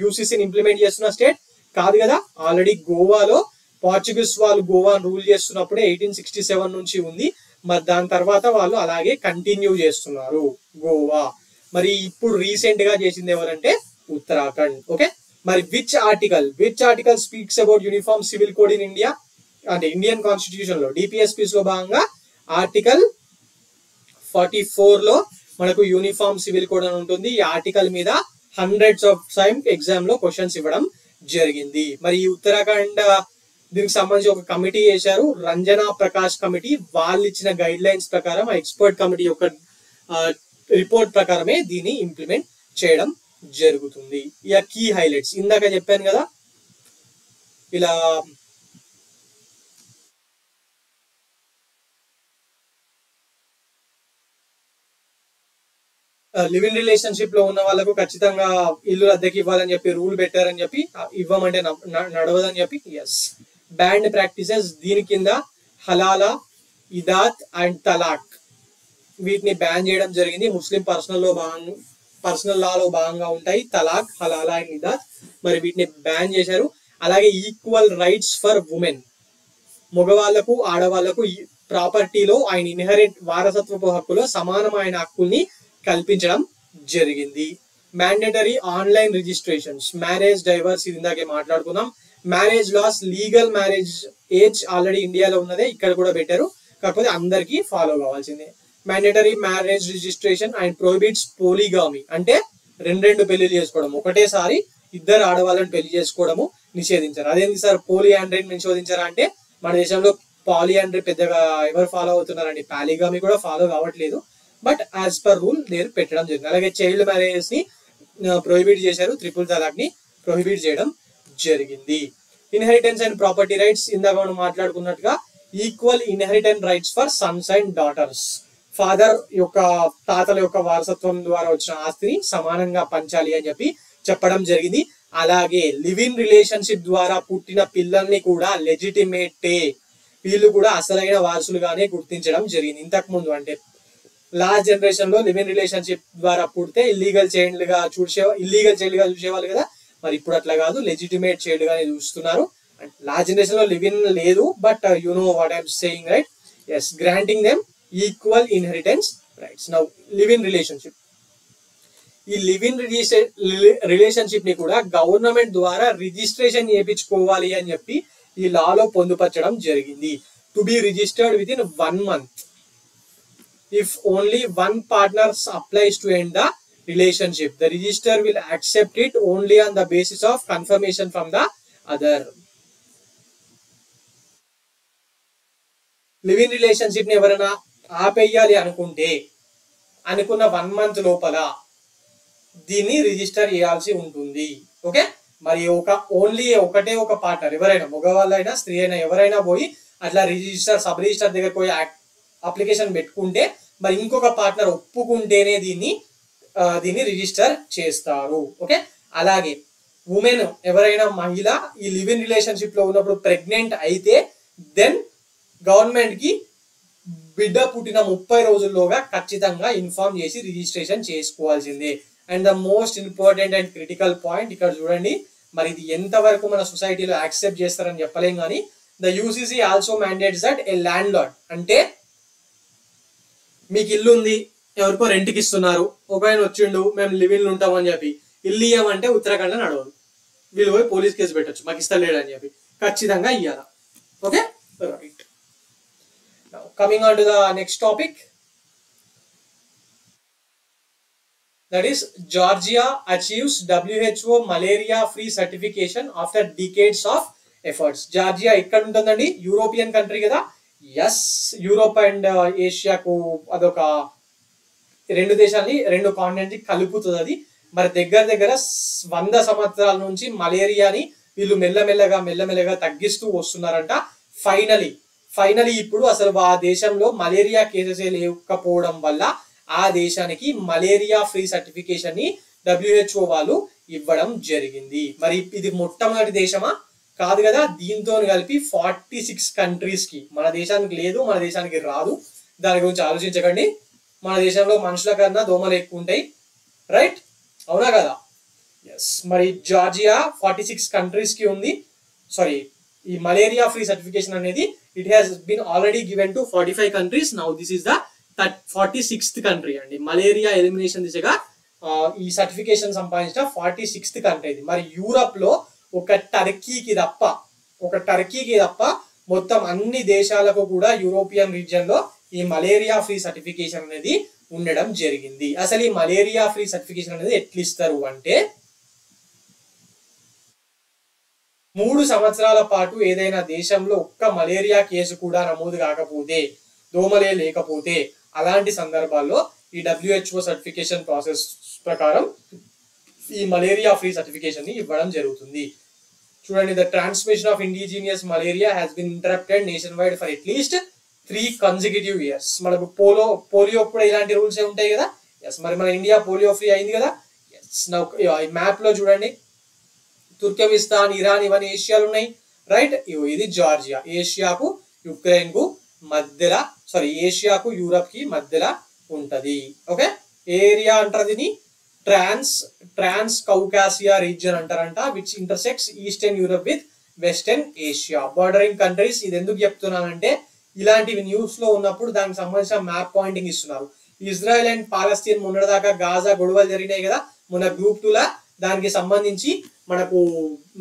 [SPEAKER 1] యూసీసీని ఇంప్లిమెంట్ చేస్తున్న స్టేట్ కాదు కదా. ఆల్రెడీ గోవాలో పోర్చుగీస్ వాళ్ళు గోవాను రూల్ చేస్తున్నప్పుడే 1867 నుంచి ఉంది. మరి దాని తర్వాత వాళ్ళు అలాగే కంటిన్యూ చేస్తున్నారు గోవా. మరి ఇప్పుడు రీసెంట్ గా చేసింది ఎవరంటే ఉత్తరాఖండ్. ఓకే మరి which article speaks about uniform civil code in India అంటే ఇండియన్ కాన్స్టిట్యూషన్ లో DPSPs లో భాగంగా ఆర్టికల్ 44 లో మనకు యూనిఫామ్ సివిల్ కోడ్ అని ఉంటుంది. ఈ ఆర్టికల్ మీద హండ్రెడ్స్ ఆఫ్ టైమ్ ఎగ్జామ్ లో క్వశ్చన్స్ ఇవ్వడం జరిగింది. మరి ఈ ఉత్తరాఖండ్ దీనికి సంబంధించి ఒక కమిటీ చేశారు, రంజనా ప్రకాష్ కమిటీ. వాళ్ళు ఇచ్చిన గైడ్ లైన్స్ ప్రకారం ఆ ఎక్స్పర్ట్ కమిటీ యొక్క రిపోర్ట్ ప్రకారమే దీన్ని ఇంప్లిమెంట్ చేయడం జరుగుతుంది. ఇక కీ హైలైట్స్ ఇందాక చెప్పాను కదా, ఇలా లివ్ ఇన్ రిలేషన్షిప్ లో ఉన్న వాళ్ళకు ఖచ్చితంగా ఇల్లు అద్దెకి ఇవ్వాలని చెప్పి రూల్ పెట్టారని చెప్పి, ఇవ్వమంటే నడవదని చెప్పి. ఎస్, బ్యాండ్ ప్రాక్టీసెస్ దీని కింద హలాలా, ఇదాత్ అండ్ తలాక్ వీటిని బ్యాన్ చేయడం జరిగింది. ముస్లిం పర్సనల్ లాలో భాగంగా ఉంటాయి తలాక్, హలాలా అండ్ ఇదాత్. మరి వీటిని బ్యాన్ చేశారు. అలాగే ఈక్వల్ రైట్స్ ఫర్ ఉమెన్, మగవాళ్లకు ఆడవాళ్లకు ప్రాపర్టీలో ఆయన ఇన్హెరెంట్ వారసత్వపు హక్కులో సమానమైన హక్కుల్ని కల్పించడం జరిగింది. Mandatory online registrations, marriage, divorce ఇది ఇందాకే మాట్లాడుకున్నాం. Marriage laws, legal marriage age already ఇండియాలో ఉన్నదే, ఇక్కడ కూడా పెట్టారు, కాకపోతే అందరికీ ఫాలో కావాల్సిందే. Mandatory marriage registration and prohibits polygamy, అంటే రెండు పెళ్లిలు చేసుకోవడం, ఒకటేసారి ఇద్దరు ఆడవాళ్ళని పెళ్లి చేసుకోవడము నిషేధించారు. అదేంటి సార్ పోలియాండ్రీని నిషేధించారా అంటే, మన దేశంలో పాలియాండ్రీ పెద్దగా ఎవరు ఫాలో అవుతున్నారండి, పాలిగామి కూడా ఫాలో కావట్లేదు. బట్ యాజ్ పర్ రూల్ నేను పెట్టడం జరిగింది. అలాగే చైల్డ్ మ్యారేజెస్ ని ప్రొహిబిట్ చేశారు, ట్రిపుల్ తలాక్ ని ప్రొహిబిట్ చేయడం జరిగింది. ఇన్హెరిటెన్స్ అండ్ ప్రాపర్టీ రైట్స్ ఇందాక మనం మాట్లాడుకున్నట్టుగా equal inheritance rights for sons and daughters, father యొక్క తాతల యొక్క వారసత్వం ద్వారా వచ్చిన ఆస్తిని సమానంగా పంచాలి అని చెప్పి చెప్పడం జరిగింది. అలాగే లివ్ ఇన్ రిలేషన్షిప్ ద్వారా పుట్టిన పిల్లల్ని కూడా లెజిటిమేటే, వీళ్ళు కూడా అసలైన వారసులుగానే గుర్తించడం జరిగింది. ఇంతకు ముందు అంటే లాస్ట్ జనరేషన్ లో లివ్ ఇన్ రిలేషన్షిప్ ద్వారా పుడితే ఇల్లీగల్ చైల్డ్ గా చూసేవాళ్ళు కదా, మరి ఇప్పుడు అట్లా కాదు, లెజిటిమేట్ చైల్డ్ గానే చూస్తున్నారు. లాస్ట్ జనరేషన్ లో లివ్ ఇన్ లేదు, but you know what I'm saying, right? Yes, granting them equal inheritance rights. Now live in relationship, ఈ లివ్ ఇన్ రిలేషన్షిప్ ని కూడా గవర్నమెంట్ ద్వారా రిజిస్ట్రేషన్ చేయించుకోవాలి అని చెప్పి ఈ లాలో పొందుపరచడం జరిగింది. To be registered with in 1 month if only one partner applies to end the relationship. The register will accept it only on the basis of confirmation from the other. Live in relationship ని ఎవరైనా ఆపేయాలి అనుకున్న 1 month లోపల దీన్ని రిజిస్టర్ చేయాల్సి ఉంటుంది. ఓకే, మరి ఓన్లీ ఒకటే ఒక పార్ట్నర్, ఎవరైనా మగవాళ్ళైనా స్త్రీ అయినా ఎవరైనా పోయి అట్లా సబ్ రిజిస్టర్ దగ్గర పోయి అప్లికేషన్ పెట్టుకుంటే, మరి ఇంకొక పార్ట్నర్ ఒప్పుకుంటేనే దీన్ని రిజిస్టర్ చేస్తారు. ఓకే, అలాగే ఉమెన్ ఎవరైనా మహిళ ఈ లివ్ ఇన్ రిలేషన్షిప్ లో ఉన్నప్పుడు ప్రెగ్నెంట్ అయితే దెన్ గవర్నమెంట్ కి బిడ్డ పుట్టిన 30 రోజుల్లోగా ఖచ్చితంగా ఇన్ఫార్మ్ చేసి రిజిస్ట్రేషన్ చేసుకోవాల్సిందే. And the most important and critical point ఇక్కడ చూడండి, మరి ఇది ఎంతవరకు మన సొసైటీలో యాక్సెప్ట్ చేస్తారని చెప్పలేం కానీ, the UCC also mandates that A land lord, అంటే మీకు ఇల్లు ఉంది, ఎవరికో రెంట్కి ఇస్తున్నారు, ఒక ఆయన వచ్చిండు మేము లివ్ ఇన్ ఉంటామని చెప్పి ఇల్లు ఇవ్వమంటే ఉత్తరాఖండ్ నడవదు, వీళ్ళు పోయి పోలీస్ కేసు పెట్టచ్చు, మాకు ఇస్తలేడు అని చెప్పి, ఖచ్చితంగా ఇవ్వాలా. Okay, right. Coming on to the next topic, that is Georgia achieves WHO malaria free certification after decades of efforts. Georgia ఎక్కడ ఉంటుందండి? యూరోపియన్ కంట్రీ కదా. ఎస్, యూరోప్ అండ్ ఏషియాకు అదొక 2 దేశాలని 2 కాంటినెంట్ కలుపుతుంది అది. మరి దగ్గర 100 సంవత్సరాల నుంచి మలేరియాని వీళ్ళు మెల్లమెల్లగా తగ్గిస్తూ వస్తున్నారంట. ఫైనలీ ఇప్పుడు అసలు ఆ దేశంలో మలేరియా కేసెస్ లేకపోవడం వల్ల ఆ దేశానికి మలేరియా ఫ్రీ సర్టిఫికేషన్ ని WHO వాళ్ళు ఇవ్వడం జరిగింది. మరి ఇది మొట్టమొదటి దేశమా? కాదు కదా. దీంతో కలిపి 46 కంట్రీస్ కి, మన దేశానికి లేదు, మన దేశానికి రాదు, దాని గురించి ఆలోచించకండి. మన దేశంలో మనుషుల కన్నా దోమలు ఎక్కువ ఉంటాయి, రైట్? అవునా కదా? ఎస్, మరి జార్జియా 46 కంట్రీస్ కి ఉంది. సారీ, ఈ మలేరియా ఫ్రీ సర్టిఫికేషన్ అనేది it has been already given to 45 countries. Now this is the 46th country అండి. మలేరియా ఎలిమినేషన్ దిశగా ఈ సర్టిఫికేషన్ సంపాదించిన 46th కంట్రీ ఇది. మరి యూరప్ లో ఒక టర్కీకి తప్ప మొత్తం అన్ని దేశాలకు కూడా యూరోపియన్ రీజియన్ లో ఈ మలేరియా ఫ్రీ సర్టిఫికేషన్ అనేది ఉండడం జరిగింది. అసలు ఈ మలేరియా ఫ్రీ సర్టిఫికేషన్ అనేది ఎట్లా ఇస్తారు అంటే 3 సంవత్సరాల పాటు ఏదైనా దేశంలో ఒక్క మలేరియా కేసు కూడా నమోదు కాకపోతే, దోమలే లేకపోతే, అలాంటి సందర్భాల్లో ఈ WHO సర్టిఫికేషన్ ప్రాసెస్ ప్రకారం ఈ మలేరియా ఫ్రీ సర్టిఫికేషన్ ని ఇవ్వడం జరుగుతుంది. చూడండి, the transmission of indigenous malaria has been interrupted nation wide for at least 3 consecutive years. మనకు పోలియో కూడా ఇలాంటి రూల్స్ ఉంటాయి కదా. ఎస్, మరి మన ఇండియా పోలియో ఫ్రీ అయింది కదా. ఎస్, ఈ మ్యాప్ లో చూడండి, తుర్కమిస్తాన్, ఇరాన్ ఇవన్నీ ఏషియాలో ఉన్నాయి, రైట్. ఇది జార్జియా, ఏషియాకు యుక్రెయిన్ కు మధ్యలో, ఏషియాకు యూరప్ కి మధ్యలో ఉంటది. ఓకే, ఏరియా అంటారు దీన్ని ట్రాన్స్ కౌకాసియా రీజియన్ అంటారంట, which intersects eastern Europe with western Asia. Bordering countries. ఇది ఎందుకు చెప్తున్నానంటే ఇలాంటివి న్యూస్ లో ఉన్నప్పుడు దానికి సంబంధించిన మ్యాప్ పాయింటింగ్ ఇస్తున్నారు. ఇజ్రాయెల్ అండ్ పాలస్తీన్ మొన్నటిదాకా గాజా గొడవలు జరిగినాయి కదా, మన గ్రూప్ 2 లా దానికి సంబంధించి మనకు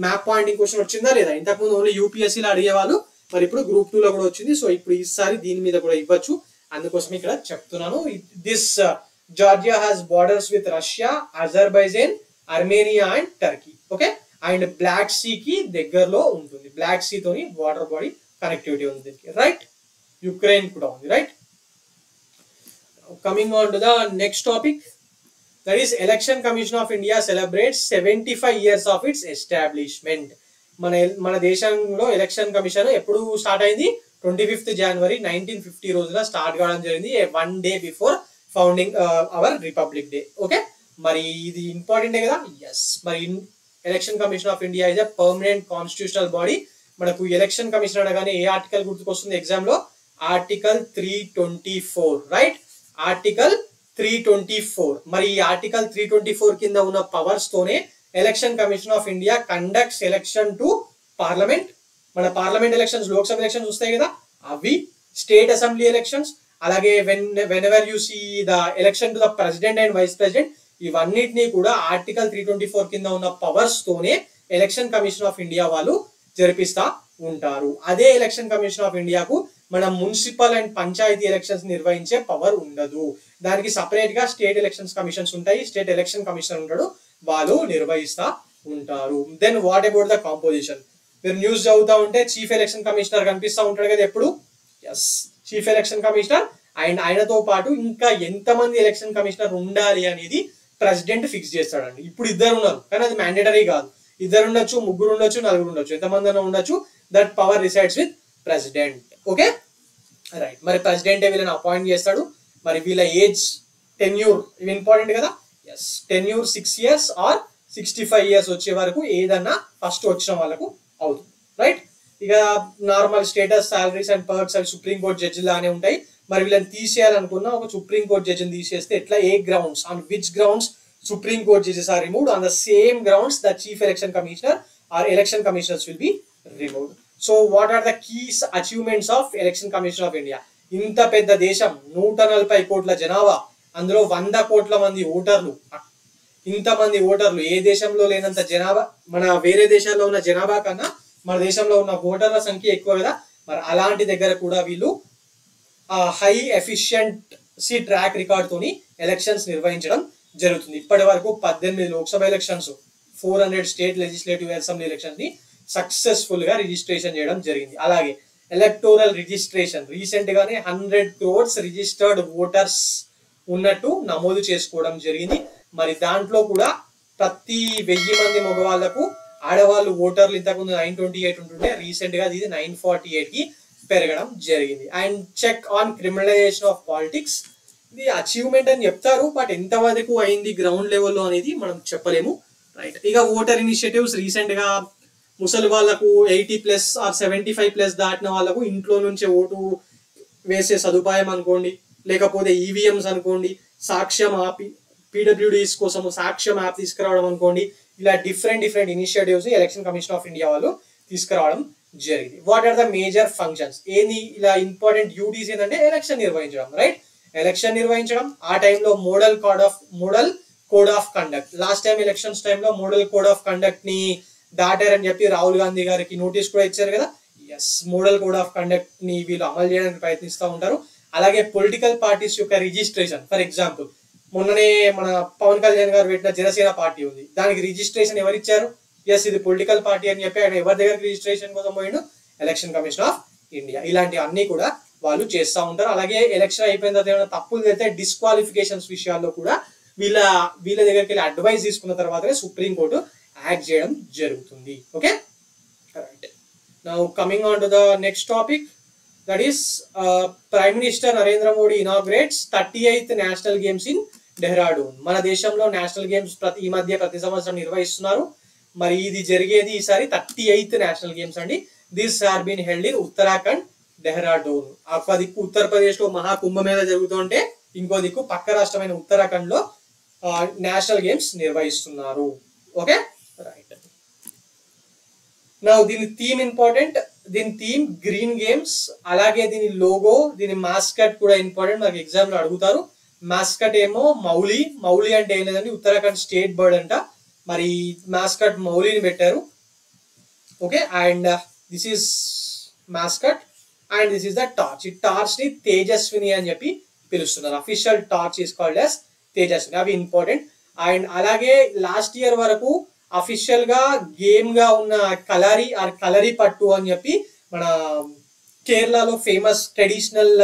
[SPEAKER 1] మ్యాప్ పాయింటింగ్ క్వశ్చన్ వచ్చిందా లేదా? ఇంతకుముందు ఓన్లీ యూపీఎస్సీలో అడిగేవాళ్ళు, మరి ఇప్పుడు గ్రూప్ 2 లో కూడా వచ్చింది. సో ఇప్పుడు ఈసారి దీని మీద కూడా ఇవ్వచ్చు, అందుకోసం ఇక్కడ చెప్తున్నాను. This Georgia has borders with Russia, Azerbaijan, Armenia and Turkey. Okay, and Black Sea కి దగ్గరలో ఉంటుంది. బ్లాక్ సీ తోని వాటర్ బాడీ కనెక్టివిటీ ఉంది దీనికి, రైట్. యుక్రెయిన్ కూడా ఉంది, right. Coming on to the next topic, that is Election Commission of India celebrates 75 years of its establishment. మన దేశంలో ఎలక్షన్ కమిషన్ ఎప్పుడు స్టార్ట్ అయింది? 25th January 1950 రోజున స్టార్ట్ కావడం జరిగింది, 1 day before founding our Republic Day. Okay, మరి ఇది ఇంపార్టెంట్ కదా. ఎస్, మరి Election commission of India is a permanent constitutional body. మనకు ఎలక్షన్ కమిషన్ అనగానే ఏ ఆర్టికల్ గుర్తుకొస్తుంది ఎగ్జామ్ లో? Article 324, right. ఆర్టికల్ 324. మరి ఈ ఆర్టికల్ 324 కింద ఉన్న పవర్స్ తోనే Election commission of India conducts election to parliament. మన పార్లమెంట్ ఎలక్షన్స్, లోక్సభ ఎలక్షన్స్ వస్తాయి కదా, అవి, స్టేట్ అసెంబ్లీ ఎలక్షన్స్, అలాగే whenever you see the election to the president and vice president, ఇవన్నిటినీ కూడా ఆర్టికల్ 324 కింద ఉన్న పవర్స్ తోనే ఎలక్షన్ కమిషన్ ఆఫ్ ఇండియా వాళ్ళు జరిపిస్తా ఉంటారు. అదే ఎలక్షన్ కమిషన్ ఆఫ్ ఇండియాకు మన మున్సిపల్ అండ్ పంచాయతీ ఎలక్షన్స్ నిర్వహించే పవర్ ఉండదు. దానికి సపరేట్ గా స్టేట్ ఎలక్షన్స్ కమిషన్స్ ఉంటాయి, స్టేట్ ఎలక్షన్ కమిషన్ ఉంటాడు, వాళ్ళు నిర్వహిస్తా ఉంటారు. Then what about the composition? మీరు న్యూస్ చదువుతా ఉంటే చీఫ్ ఎలక్షన్ కమిషనర్ కనిపిస్తా ఉంటాడు కదా ఎప్పుడు. Yes, chief election commissioner, and ఆయనతో పాటు ఇంకా ఎంతమంది ఎలక్షన్ కమిషనర్ ఉండాలి అనేది ప్రెసిడెంట్ ఫిక్స్ చేస్తాడండి. ఇప్పుడు 2 ఉన్నారు, కానీ అది మ్యాండేటరీ కాదు. 2 ఉండొచ్చు, 3 ఉండొచ్చు, 4 ఉండొచ్చు, ఎంతమంది అయినా ఉండొచ్చు. That power resides with president. Okay, right. మరి ప్రెసిడెంట్ వీళ్ళని అపాయింట్ చేస్తాడు. మరి వీళ్ళ ఏజ్, టెన్యూర్, ఇవి ఇంపార్టెంట్ కదా. Yes, tenure 6 years or 65 years వచ్చే వరకు ఏదన్నా ఫస్ట్ వచ్చిన వాళ్ళకు అవుతుంది, రైట్. ఇక normal status, salaries and perks అవి సుప్రీం కోర్ట్ జడ్జి లానే ఉంటాయి. మరి వీళ్ళని తీసేయాలనుకున్న ఒక సుప్రీం కోర్ట్ జడ్జిని తీసేస్తే ఎట్లా, ఏ grounds, on which grounds Supreme Court judges are removed, on the same grounds the chief election commissioner or election commissioners will be removed. So what are the keys achievements of election commission of India? ఇంత పెద్ద దేశం, 140 కోట్ల జనాభా, అందులో 100 కోట్ల మంది ఓటర్లు. ఇంతమంది ఓటర్లు ఏ దేశంలో లేనంత జనాభా, మన వేరే దేశాల్లో ఉన్న జనాభా కన్నా మన దేశంలో ఉన్న ఓటర్ల సంఖ్య ఎక్కువ కదా. మరి అలాంటి దగ్గర కూడా వీళ్ళు హై ఎఫిషియన్సీ ట్రాక్ రికార్డ్ తోని ఎలక్షన్స్ నిర్వహించడం జరుగుతుంది. ఇప్పటి వరకు 18 Lok Sabha elections, 400 state legislative assembly elections ని సక్సెస్ఫుల్ గా రిజిస్ట్రేషన్ చేయడం జరిగింది. అలాగే ఎలక్టోరల్ రిజిస్ట్రేషన్ రీసెంట్ గానే 100 crores రిజిస్టర్డ్ ఓటర్స్ ఉన్నట్టు నమోదు చేసుకోవడం జరిగింది. మరి దాంట్లో కూడా ప్రతి 1000 మంది మగవాళ్లకు ఆడవాళ్ళు ఓటర్లు ఇంతకుముందు 928 ఉంటుండే, రీసెంట్ గా ఇది 948 కి పెరగడం జరిగింది. And check on criminalisation of politics, ఇది అచీవ్మెంట్ అని చెప్తారు, బట్ ఎంత వరకు అయింది గ్రౌండ్ లెవెల్లో అనేది మనం చెప్పలేము, రైట్. ఇక ఓటర్ ఇనిషియేటివ్స్, రీసెంట్ గా ముసలి వాళ్ళకు 80+ ఆర్ 75+ దాటిన వాళ్ళకు ఇంట్లో నుంచే ఓటు వేసే సదుపాయం అనుకోండి, లేకపోతే ఈవీఎంస్ అనుకోండి, సాక్ష్యం యాప్, పీడబ్ల్యూడీస్ కోసం సాక్ష్యం యాప్ తీసుకురావడం అనుకోండి, ఇలా different initiatives Election commission of India వాళ్ళు తీసుకురావడం జరిగింది. What are the major functions? ఏంది ఇలా ఇంపార్టెంట్ డ్యూటీస్ ఏంటంటే ఎలక్షన్ నిర్వహించడం, రైట్. ఎలక్షన్ నిర్వహించడం, ఆ టైంలో model code of conduct, last time elections టైంలో మోడల్ కోడ్ ఆఫ్ కండక్ట్ ని దాటారని చెప్పి రాహుల్ గాంధీ గారికి నోటీస్ కూడా ఇచ్చారు కదా. Yes, model code of conduct ని వీళ్ళు అమలు చేయడానికి ప్రయత్నిస్తూ ఉంటారు. అలాగే పొలిటికల్ పార్టీస్ యొక్క రిజిస్ట్రేషన్. ఫర్ ఎగ్జాంపుల్ మొన్ననే మన పవన్ కళ్యాణ్ గారు పెట్టిన జనసేన పార్టీ ఉంది, దానికి రిజిస్ట్రేషన్ ఎవరు ఇచ్చారు? ఎస్, ఇది పొలిటికల్ పార్టీ అని చెప్పి ఆయన ఎవరి దగ్గర రిజిస్ట్రేషన్ కోసం పోయిండు? Election commission of India. ఇలాంటి అన్ని కూడా వాళ్ళు చేస్తూ ఉంటారు. అలాగే ఎలక్షన్ అయిపోయిన తర్వాత ఏమైనా తప్పులు జరిగితే డిస్క్వాలిఫికేషన్స్ విషయాల్లో కూడా వీళ్ళ దగ్గరికి వెళ్ళి అడ్వైస్ తీసుకున్న తర్వాతనే సుప్రీంకోర్టు యాక్ట్ చేయడం జరుగుతుంది. Okay, right. Now coming on to the next topic, that is prime minister Narendra Modi inaugurates 38th national games in Dehradun. మన దేశంలో నేషనల్ గేమ్స్ ప్రతి సంవత్సరం నిర్వహిస్తున్నారు. మరి ఇది జరిగేది ఈసారి 38th నేషనల్ గేమ్స్ అండి. This are been held in Uttarakhand, Dehradun. ఒక దిక్కు ఉత్తరప్రదేశ్ లో మహాకుంభమేళ జరుగుతుంటే ఇంకో దిక్కు పక్క రాష్ట్రమైన ఉత్తరాఖండ్ లో నేషనల్ గేమ్స్ నిర్వహిస్తున్నారు. Okay, right. నౌ దీని థీమ్ ఇంపార్టెంట్. దీని థీమ్ గ్రీన్ గేమ్స్. అలాగే దీని లోగో, దీని మాస్కట్ కూడా ఇంపార్టెంట్, మనకి ఎగ్జామ్ లో అడుగుతారు. మాస్కట్ ఏమో మౌలి. మౌలి అంటే ఏం లేదండి, ఉత్తరాఖండ్ స్టేట్ బర్డ్ అంట. మరి మాస్కట్ మౌలిని పెట్టారు. Okay, and this is mascot and this is the torch. ఈ టార్చ్ ని తేజస్విని అని చెప్పి పిలుస్తున్నారు. Official torch is called as Tejaswini. అవి ఇంపార్టెంట్. అండ్ అలాగే లాస్ట్ ఇయర్ వరకు అఫీషియల్ గా గేమ్ గా ఉన్న కలరీ పట్టు అని చెప్పి మన కేరళలో ఫేమస్ ట్రెడిషనల్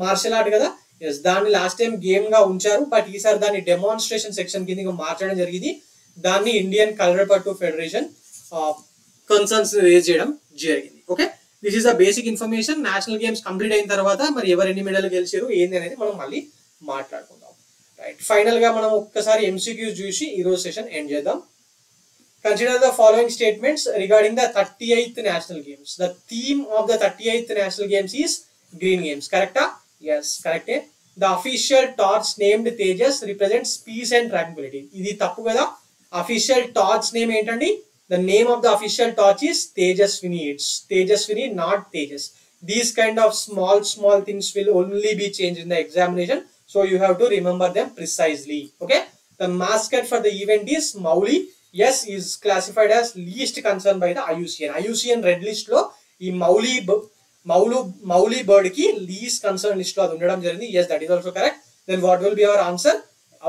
[SPEAKER 1] మార్షల్ ఆర్ట్ కదా. ఎస్, దాన్ని లాస్ట్ టైం గేమ్ గా ఉంచారు, బట్ ఈసారి దాన్ని డెమాన్స్ట్రేషన్ సెక్షన్ కింద మార్చడం జరిగింది. దాన్ని ఇండియన్ కలరీ పట్టు ఫెడరేషన్ కన్సర్న్స్ రేజ్ చేయడం జరిగింది. Okay, this is the basic information. National games complete అయిన తర్వాత మరి ఎవరు ఎన్ని మెడల్ గెలిచారు ఏంది అనేది మనం మళ్ళీ మాట్లాడుకుందాం. రైట్, ఫైనల్ గా మనం ఒక్కసారి MCQs చూసి ఈ రోజు సెషన్ ఎండ్ చేద్దాం. Consider the following statements regarding the 38th national games. The theme of the 38th national games is green games. Correct? Yes, correct. The official torch named Tejas represents peace and tranquility. Idi tappu kada. Official torch name entandi? The name of the official torch is Tejaswini. It's Tejaswini, not Tejas. These kind of small things will only be changed in the examination, so you have to remember them precisely. Okay. The mascot for the event is Mauli. Yes, is classified as least concern by the IUCN. IUCN red list లో ఈ మౌలి బర్డ్ కి లీస్ట్ కన్సర్న్ లిస్ట్ లో అది ఉండడం జరిగింది. Yes, that is also correct. Then what will be our answer?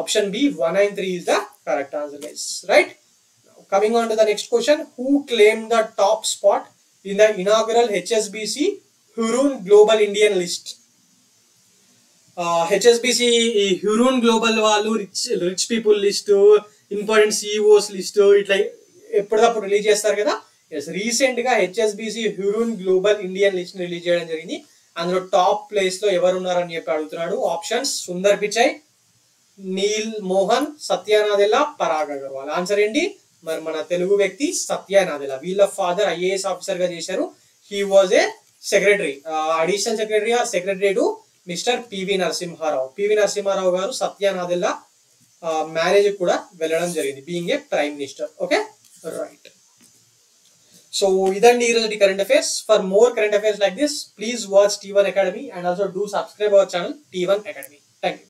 [SPEAKER 1] Option B, 193 is the correct answer, guys. Right? Now, coming on to the next question, who claimed the top spot in the inaugural HSBC Hurun Global Indian List? HSBC ఈ హ్యూరూన్ గ్లోబల్ వాళ్ళు rich people list, important CEOs list ఇట్లా ఎప్పటికప్పుడు రిలీజ్ చేస్తారు కదా. ఎస్, రీసెంట్ గా HSBC హ్యూరూన్ గ్లోబల్ ఇండియన్ లిస్ట్ ని రిలీజ్ చేయడం జరిగింది. అందులో టాప్ ప్లేస్ లో ఎవరు ఉన్నారని చెప్పి అడుగుతున్నాడు. ఆప్షన్స్ సుందర్ పిచై, నీల్ మోహన్, సత్యానాదెల్లా, పరాగ్ అగర్వాల్. ఆన్సర్ ఏంటి? మరి మన తెలుగు వ్యక్తి సత్యానాదెల్లా. వీళ్ళ ఫాదర్ IAS ఆఫీసర్ గా చేశారు. He was a secretary, additional secretary or secretary to mister PV Narasimha Rao. PV Narasimha Rao garu Satya Nadella marriage కూడా వెళ్ళడం జరిగింది, being a prime minister. Okay, right. So ఇదండి ఈరోజు current affairs. For more current affairs like this, please watch T1 Academy and also do subscribe our channel T1 Academy. Thank you.